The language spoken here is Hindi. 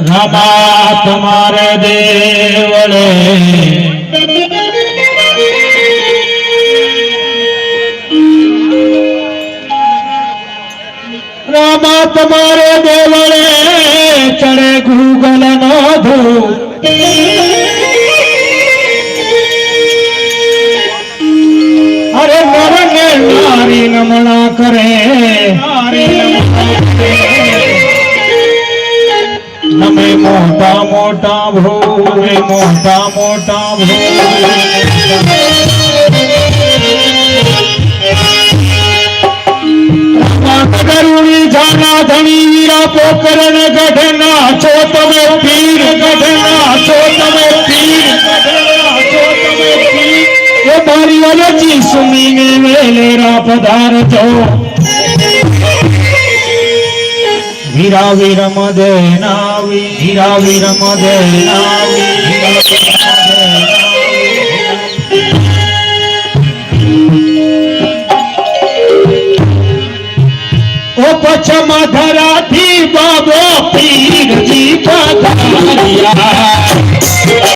रामा तुम्हारे देवले रामा तुम्हारे देवले चढ़े गूगल नो धू अरे नर ने नारी नमना करे नमे मोटा मोटा भोले मोटा मोटा गरुड़ी जाना धनी वीरा पोकरण गढ़ना छो तमे पीर गढ़ना छो तमे पीर गढ़ना छो तमे पीर ये मारी अलजी सुनी ने वेलेरा पधार जो वीरा वीर मदे नावी वीरा वीर मदे नावी ओ पछम धरा थी बाबो पीर जी पधारिया